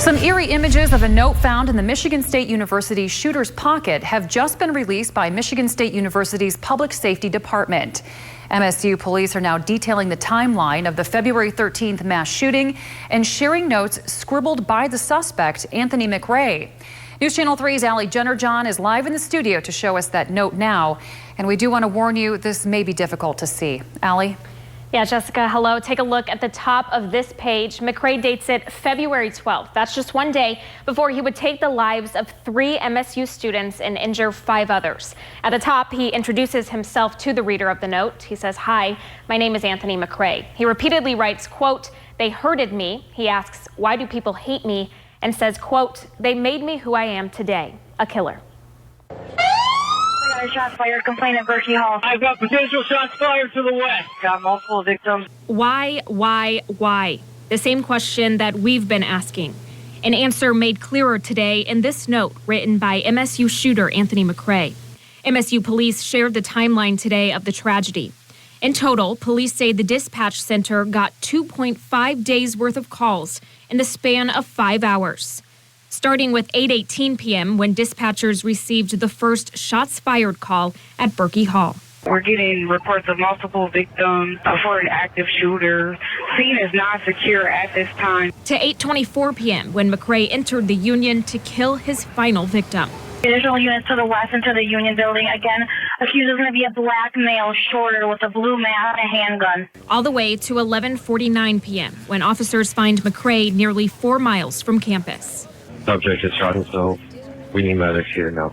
Some eerie images of a note found in the Michigan State University shooter's pocket have just been released by Michigan State University's Public Safety Department. MSU police are now detailing the timeline of the February 13th mass shooting and sharing notes scribbled by the suspect, Anthony McRae. News Channel 3's Allie Jenner-John is live in the studio to show us that note now. And we do want to warn you, this may be difficult to see. Allie? Yeah, Jessica, hello. Take a look at the top of this page. McRae dates it February 12th. That's just one day before he would take the lives of 3 MSU students and injure 5 others. At the top, he introduces himself to the reader of the note. He says, "Hi, my name is Anthony McRae." He repeatedly writes, quote, "They hurted me." He asks, "Why do people hate me?" and says, quote, "They made me who I am today, a killer." Shots fired, complaint at Berkey Hall. I've got potential shots fired to the west. Got multiple victims. Why? The same question that we've been asking. An answer made clearer today in this note written by MSU shooter Anthony McRae. MSU police shared the timeline today of the tragedy. In total, police say the dispatch center got 2.5 days worth of calls in the span of 5 hours. Starting with 8:18 p.m. when dispatchers received the first shots fired call at Berkey Hall. We're getting reports of multiple victims for an active shooter. Scene is not secure at this time. To 8:24 p.m. when McRae entered the Union to kill his final victim. Additional units to the west into the Union building. Again, accused is going to be a black male, shorter, with a blue mask and a handgun. All the way to 11:49 p.m. when officers find McRae nearly 4 miles from campus. Subject is shot himself. We need medics here now.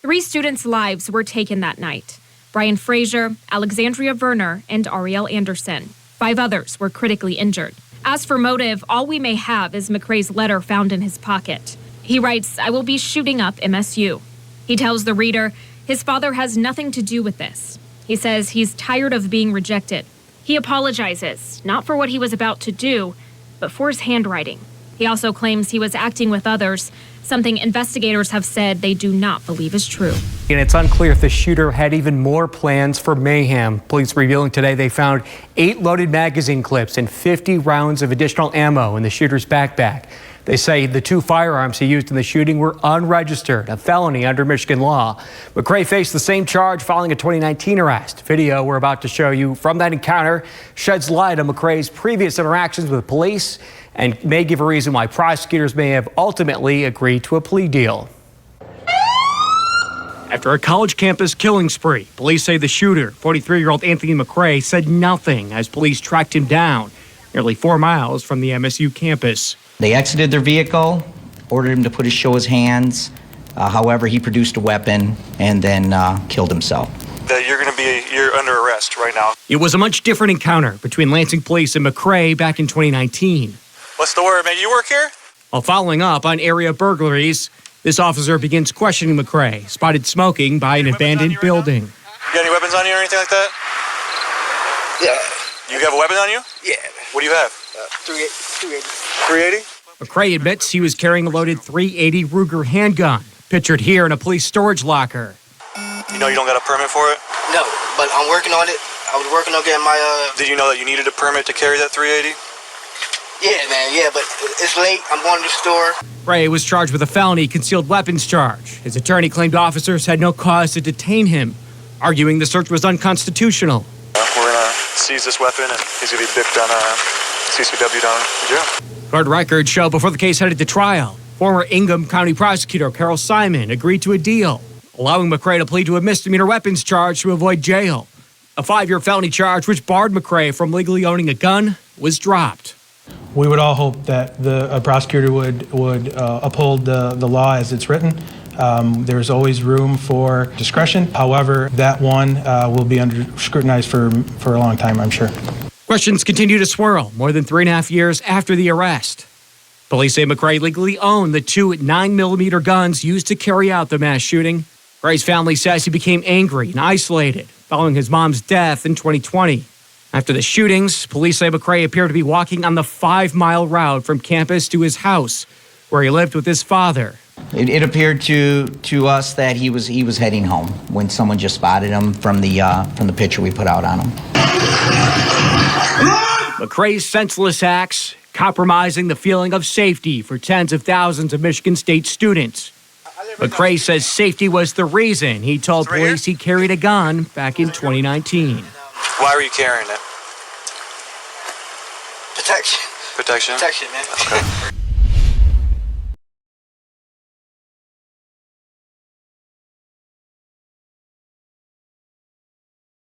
3 students' lives were taken that night. Brian Frazier, Alexandria Verner, and Ariel Anderson. 5 others were critically injured. As for motive, all we may have is McRae's letter found in his pocket. He writes, "I will be shooting up MSU." He tells the reader his father has nothing to do with this. He says he's tired of being rejected. He apologizes, not for what he was about to do, but for his handwriting. He also claims he was acting with others, something investigators have said they do not believe is true. And it's unclear if the shooter had even more plans for mayhem. Police revealing today they found 8 loaded magazine clips and 50 rounds of additional ammo in the shooter's backpack. They say the 2 firearms he used in the shooting were unregistered, a felony under Michigan law. McRae faced the same charge following a 2019 arrest. Video we're about to show you from that encounter sheds light on McRae's previous interactions with police and may give a reason why prosecutors may have ultimately agreed to a plea deal. After a college campus killing spree, police say the shooter, 43-year-old Anthony McRae, said nothing as police tracked him down nearly 4 miles from the MSU campus. They exited their vehicle, ordered him to show his hands. However, he produced a weapon and then killed himself. You're under arrest right now. It was a much different encounter between Lansing police and McRae back in 2019. What's the word, man? You work here? While following up on area burglaries, this officer begins questioning McRae, spotted smoking by an abandoned building. You got any weapons on you or anything like that? Yeah. You have a weapon on you? Yeah. What do you have? 380. 380? McRae admits he was carrying a loaded .380 Ruger handgun, pictured here in a police storage locker. You know you don't got a permit for it? No, but I'm working on it. I was working on getting my Did you know that you needed a permit to carry that 380? Yeah, man, yeah, but it's late. I'm going to the store. McRae was charged with a felony concealed weapons charge. His attorney claimed officers had no cause to detain him, arguing the search was unconstitutional. We're going to seize this weapon and he's going to be bipped on CCW down in jail. Court records show before the case headed to trial, former Ingham County prosecutor Carol Simon agreed to a deal, allowing McRae to plead to a misdemeanor weapons charge to avoid jail. A 5-year felony charge which barred McRae from legally owning a gun was dropped. We would all hope that a prosecutor would uphold the law as it's written. There's always room for discretion. However, that one will be scrutinized for a long time, I'm sure. Questions continue to swirl more than 3.5 years after the arrest. Police say McRae legally owned the 2 9mm guns used to carry out the mass shooting. McRae's family says he became angry and isolated following his mom's death in 2020. After the shootings, police say McRae appeared to be walking on the 5-mile route from campus to his house, where he lived with his father. It appeared to us that he was heading home when someone just spotted him from the picture we put out on him. McRae's senseless acts compromising the feeling of safety for tens of thousands of Michigan State students. McRae says safety was the reason he told police he carried a gun back in 2019. Why were you carrying it? Protection. Protection? Protection, man. Okay.